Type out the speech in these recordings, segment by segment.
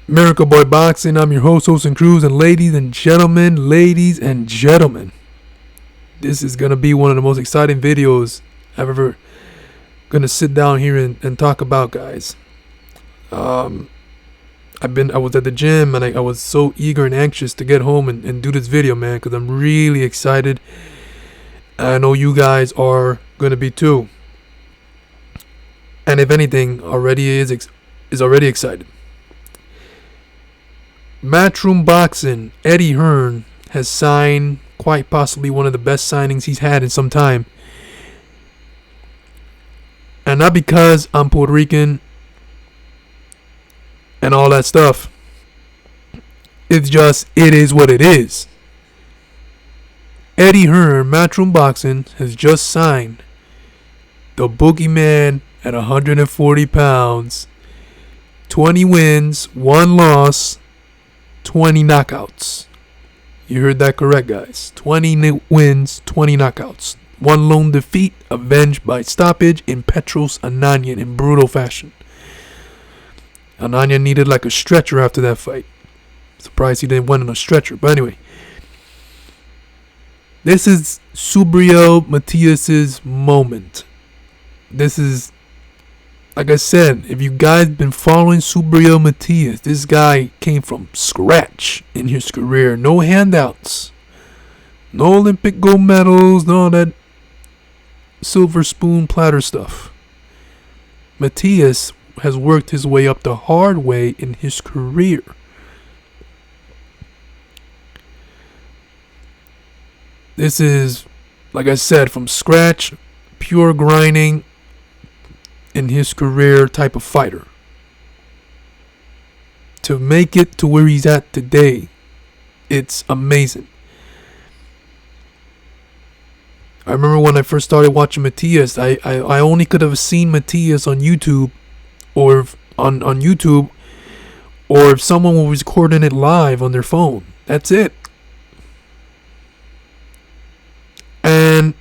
Miracle Boy Boxing. I'm your host, and Cruz, and ladies and gentlemen, this is gonna be one of the most exciting videos I've ever gonna sit down here and talk about, guys. I was at the gym and I was so eager and anxious to get home and do this video, man, because I'm really excited. I know you guys are gonna be too. And if anything, already is already excited. Matchroom Boxing, Eddie Hearn has signed quite possibly one of the best signings he's had in some time. And not because I'm Puerto Rican and all that stuff. It's just, it is what it is. Eddie Hearn, Matchroom Boxing, has just signed the boogeyman at 140 pounds. 20 wins, 1 loss, 20 knockouts. You heard that correct, guys. 20 wins, 20 knockouts. 1 lone defeat, avenged by stoppage in Petros Ananyan in brutal fashion. Ananyan needed like a stretcher after that fight. Surprised he didn't win on a stretcher. But anyway, this is Subriel Matias' moment. This is, like I said, if you guys been following Subriel Matias, this guy came from scratch in his career. No handouts. No Olympic gold medals. No that silver spoon platter stuff. Matias has worked his way up the hard way in his career. This is, like I said, from scratch, pure grinding in his career type of fighter. To make it to where he's at today, it's amazing. I remember when I first started watching Matias, I only could have seen Matias on YouTube or on YouTube, or if someone was recording it live on their phone. That's it. And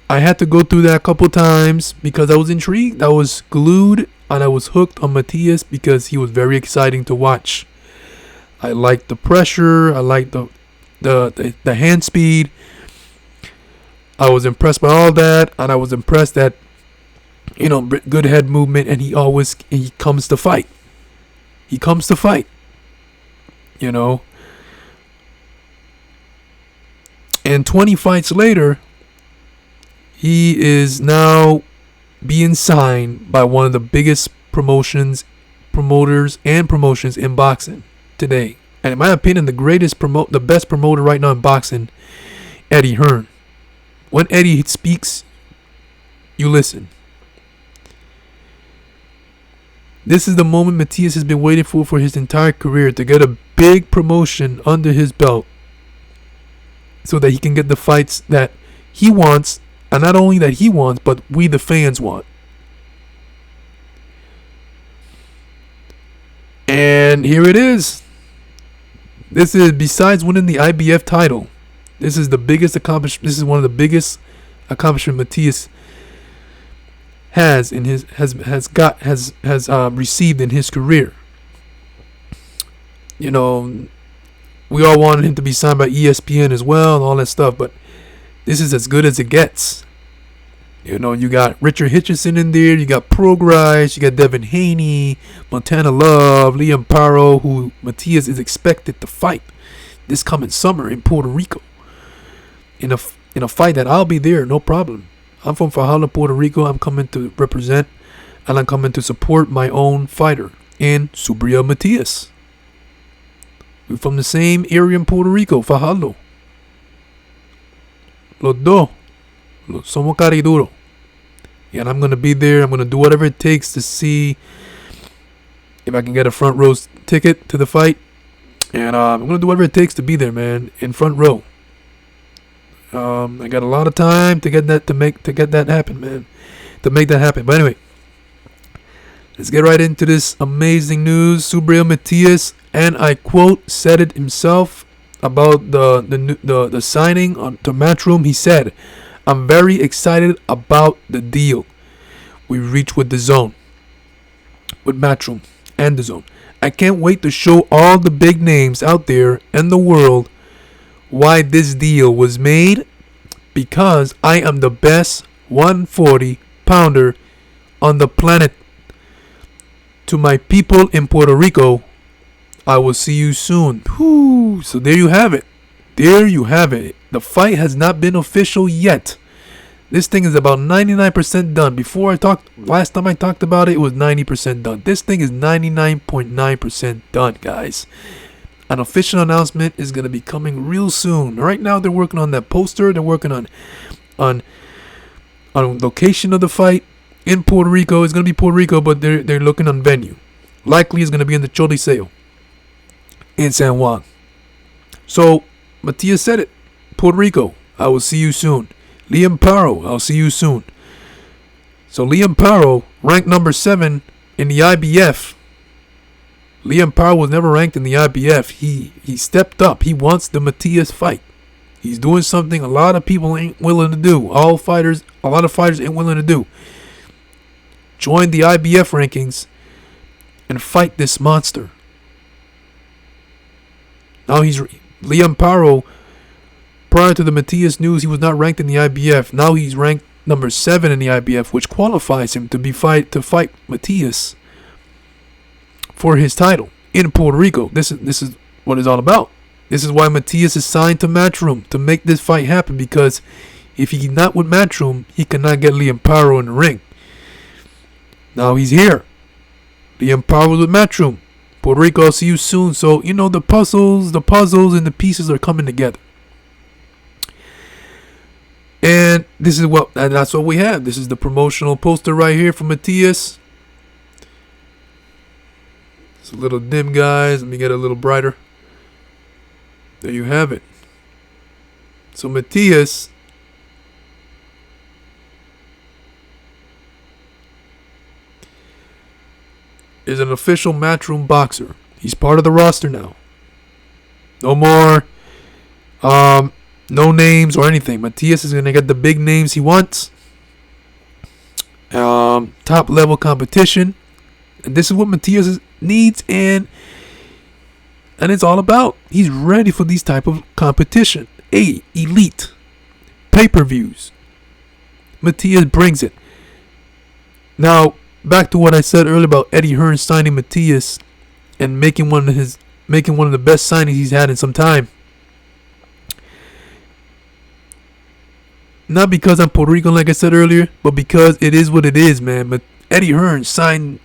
I had to go through that a couple times because I was intrigued. I was glued and I was hooked on Matias because he was very exciting to watch. I liked the pressure. I liked the hand speed. I was impressed by all that, and I was impressed that, you know, good head movement, and he comes to fight. He comes to fight. You know. And 20 fights later, he is now being signed by one of the biggest promoters in boxing today. And in my opinion, the best promoter right now in boxing, Eddie Hearn. When Eddie speaks, you listen. This is the moment Matias has been waiting for his entire career, to get a big promotion under his belt so that he can get the fights that he wants, and not only that he wants, but we the fans want. And here it is. This is, besides winning the IBF title, this is the biggest accomplishment. This is one of the biggest accomplishments Matias has received in his career. You know, we all wanted him to be signed by ESPN as well and all that stuff, but this is as good as it gets. You know, you got Richard Hitchison in there, you got Progrise, you got Devin Haney, Montana Love, Liam Paro, who Matias is expected to fight this coming summer in Puerto Rico. In a fight that I'll be there, no problem. I'm from Fajardo, Puerto Rico. I'm coming to represent, and I'm coming to support my own fighter in Subriel Matias. We're from the same area in Puerto Rico, Fajardo. Los dos. Somos cariduro. And I'm going to be there. I'm going to do whatever it takes to see if I can get a front row ticket to the fight. And I'm going to do whatever it takes to be there, man, in front row. I got a lot of time to get that happen, man. To make that happen. But anyway, let's get right into this amazing news. Subriel Matias, and I quote, said it himself about the signing on to Matchroom. He said, "I'm very excited about the deal we reached with the zone, with Matchroom, and the zone. I can't wait to show all the big names out there in the world why this deal was made, because I am the best 140 pounder on the planet. To my people in Puerto Rico, I will see you soon. Whew. So there you have it. There you have it. The fight has not been official yet. This thing is about 99% done. Last time I talked about it, it was 90% done. This thing is 99.9% done, guys. An official announcement is going to be coming real soon. Right now, they're working on that poster. They're working on location of the fight in Puerto Rico. It's going to be Puerto Rico, but they're looking on venue. Likely, it's going to be in the Choliseo in San Juan. So, Matias said it. Puerto Rico, I will see you soon. Liam Paro, I'll see you soon. So Liam Paro, ranked number 7 in the IBF. Liam Paro was never ranked in the IBF. He stepped up. He wants the Matias fight. He's doing something a lot of people ain't willing to do. A lot of fighters ain't willing to do. Join the IBF rankings and fight this monster. Now Liam Paro. Prior to the Matias news, he was not ranked in the IBF. Now he's ranked number 7 in the IBF, which qualifies him to fight Matias for his title in Puerto Rico. This is what it's all about. This is why Matias is signed to Matchroom, to make this fight happen, because if he's not with Matchroom, he cannot get Liam Paro in the ring. Now he's here. Liam Paro was with Matchroom. Puerto Rico, I'll see you soon. So, the puzzles and the pieces are coming together. And that's what we have. This is the promotional poster right here for Matias. It's a little dim, guys. Let me get it a little brighter. There you have it. So Matias is an official Matchroom boxer. He's part of the roster now. No more no names or anything. Matias is going to get the big names he wants. Top level competition. And this is what Matias needs and it's all about. He's ready for these type of competition. Elite. Pay-per-views. Matias brings it. Now, back to what I said earlier about Eddie Hearn signing Matias and making one of the best signings he's had in some time. Not because I'm Puerto Rican, like I said earlier, but because it is what it is, man. But Eddie Hearn signed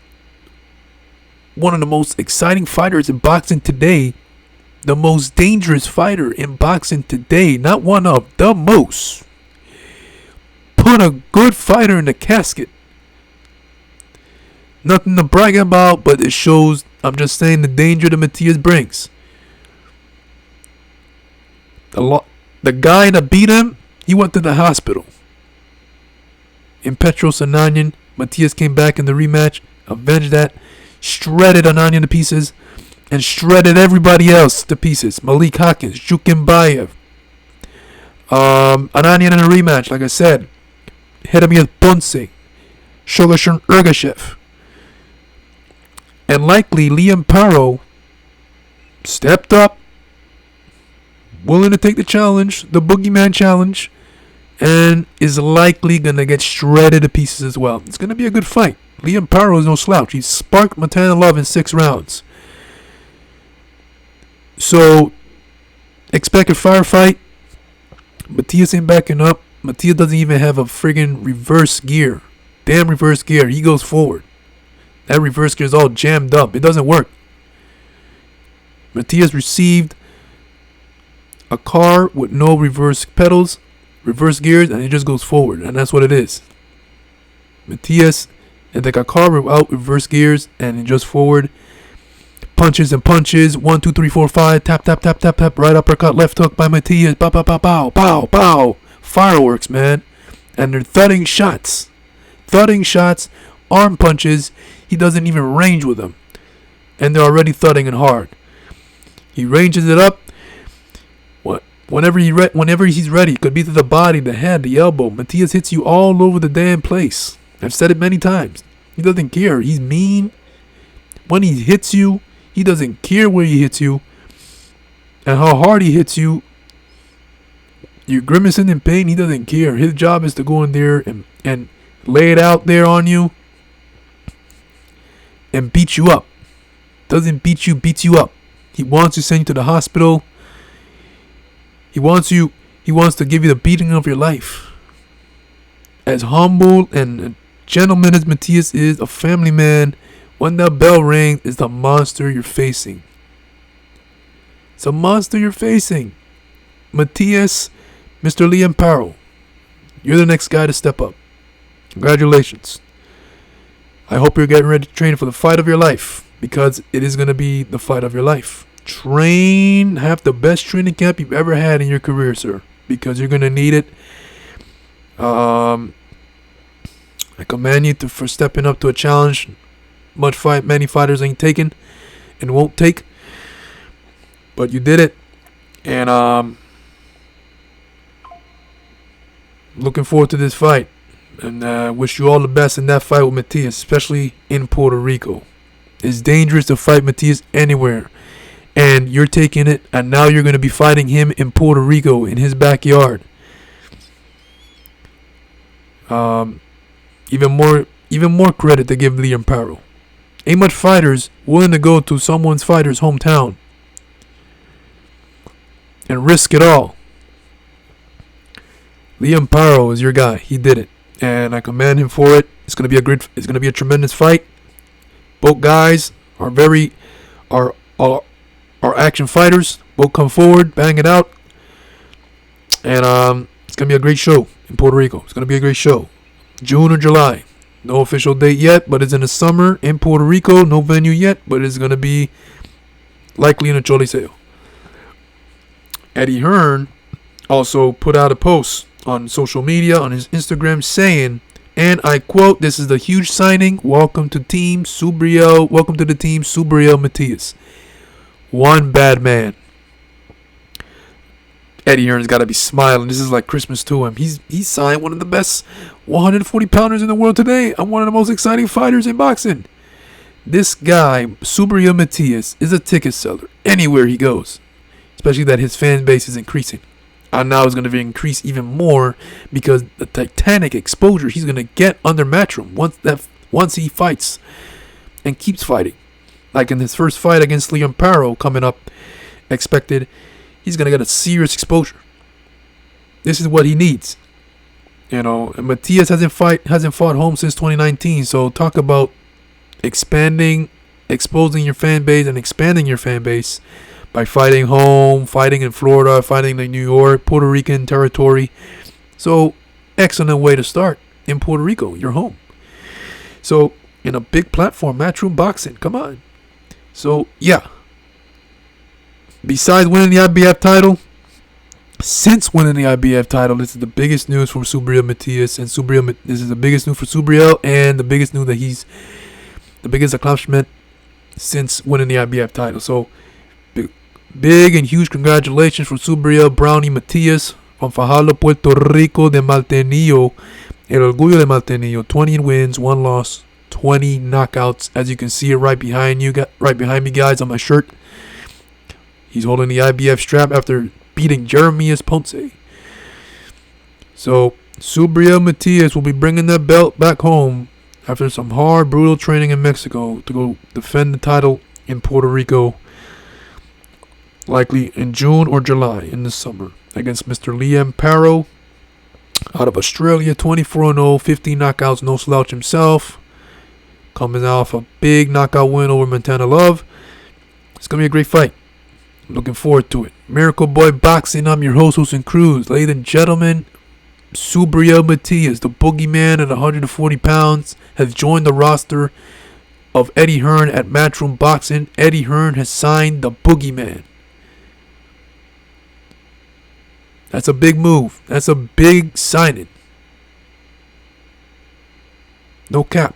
one of the most exciting fighters in boxing today. The most dangerous fighter in boxing today. Not one of, the most. Put a good fighter in the casket. Nothing to brag about, but it shows, I'm just saying, the danger that Matias brings. The guy that beat him, he went to the hospital. In Petros Ananian, Matias came back in the rematch, avenged that, shredded Ananian to pieces, and shredded everybody else to pieces. Malik Hawkins, Jukimbayev, Ananian in a rematch, like I said. Jeremias Ponce, Shogashan Ergashev. And likely Liam Paro stepped up, willing to take the challenge, the Boogeyman challenge, and is likely going to get shredded to pieces as well. It's going to be a good fight. Liam Paro is no slouch. He sparked Matanalov in 6 rounds. So, expect a firefight. Matias ain't backing up. Matias doesn't even have a friggin' reverse gear. Damn reverse gear. He goes forward. That reverse gear is all jammed up. It doesn't work. Matias received a car with no reverse pedals, reverse gears, and it just goes forward. And that's what it is. Matias is like a car without reverse gears and it just forward. Punches and punches. 1, 2, 3, 4, 5. Tap, tap, tap, tap, tap. Right uppercut, left hook by Matias. Pow, pow, pow, pow, pow, pow. Fireworks, man. And they're thudding shots. Thudding shots. Arm punches. He doesn't even range with them. And they're already thudding and hard. He ranges it up. Whenever he's ready. It could be to the body, the head, the elbow. Matias hits you all over the damn place. I've said it many times. He doesn't care. He's mean. when he hits you, he doesn't care where he hits you and how hard he hits you. You're grimacing in pain, he doesn't care. His job is to go in there and lay it out there on you and beat you up. Doesn't beat you, beats you up. He wants to send you to the hospital. He wants to give you the beating of your life. As humble and a gentleman as Matias is, a family man, when that bell rings, it's the monster you're facing. It's a monster you're facing. Matias, Mr. Liam Parrow, you're the next guy to step up. Congratulations. I hope you're getting ready to train for the fight of your life, because it is going to be the fight of your life. Have the best training camp you've ever had in your career, sir, because you're going to need it. I commend you for stepping up to a challenge many fighters ain't taken and won't take, but you did it, and looking forward to this fight, and wish you all the best in that fight with Matias, especially in Puerto Rico. It's dangerous to fight Matias anywhere, and you're taking it, and now you're going to be fighting him in Puerto Rico in his backyard. Even more credit to give Liam Parrow. Ain't much fighters willing to go to someone's fighter's hometown and risk it all. Liam Parrow is your guy. He did it, and I commend him for it. It's gonna be a tremendous fight. Both guys are action fighters. Both come forward, bang it out, and it's gonna be a great show in Puerto Rico. It's gonna be a great show. June or July. No official date yet, but it's in the summer in Puerto Rico. No venue yet, but it's going to be likely in a Choliseo. Eddie Hearn also put out a post on social media, on his Instagram, saying, and I quote, "This is the huge signing. Welcome to the team, Subriel Matias. One bad man." Eddie Hearn's got to be smiling. This is like Christmas to him. He's signed one of the best 140 pounders in the world today. I'm one of the most exciting fighters in boxing. This guy, Subriel Matias, is a ticket seller anywhere he goes. Especially that his fan base is increasing. And now it's going to increase even more because the titanic exposure he's going to get under Matchroom once he fights and keeps fighting. Like in his first fight against Liam Parrow coming up, expected, he's going to get a serious exposure. This is what he needs. You know, and Matias hasn't fought home since 2019. So talk about exposing your fan base and expanding your fan base by fighting home, fighting in Florida, fighting in New York, Puerto Rican territory. So excellent way to start in Puerto Rico, your home. So in a big platform, Matchroom Boxing, come on. So yeah. Besides winning the IBF title, since winning the IBF title, this is the biggest news from Subriel Matias, and this is the biggest news for Subriel, and the biggest news that he's the biggest accomplishment since winning the IBF title. So big and huge congratulations for Subriel Brownie Matias from Fajardo, Puerto Rico, de Maltenillo, El Orgullo de Maltenillo. 20 wins, 1 loss, 20 knockouts. As you can see it right behind me, guys, on my shirt. He's holding the IBF strap after beating Jeremias Ponce. So Subriel Matias will be bringing that belt back home after some hard, brutal training in Mexico to go defend the title in Puerto Rico, likely in June or July in the summer, against Mr. Liam Parrow out of Australia, 24-0, 15 knockouts, no slouch himself, coming off a big knockout win over Montana Love. It's going to be a great fight. I'm looking forward to it. Miracle Boy Boxing, I'm your host, Wilson Cruz. Ladies and gentlemen, Subriel Matias, the boogeyman at 140 pounds, has joined the roster of Eddie Hearn at Matchroom Boxing. Eddie Hearn has signed the boogeyman. That's a big move. That's a big signing. No cap.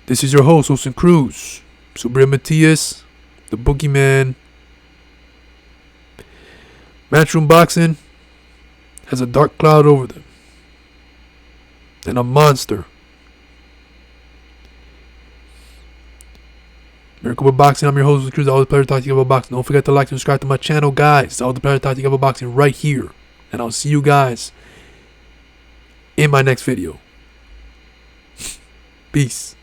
This is your host, Wilson Cruz. Subriel Matias, the boogeyman. Matchroom Boxing has a dark cloud over them. And a monster Miracle with Boxing. I'm your host, Cruz. Always a pleasure talking to you about boxing. Don't forget to like and subscribe to my channel, guys. It's always a pleasure talking to you about boxing right here. And I'll see you guys in my next video. Peace.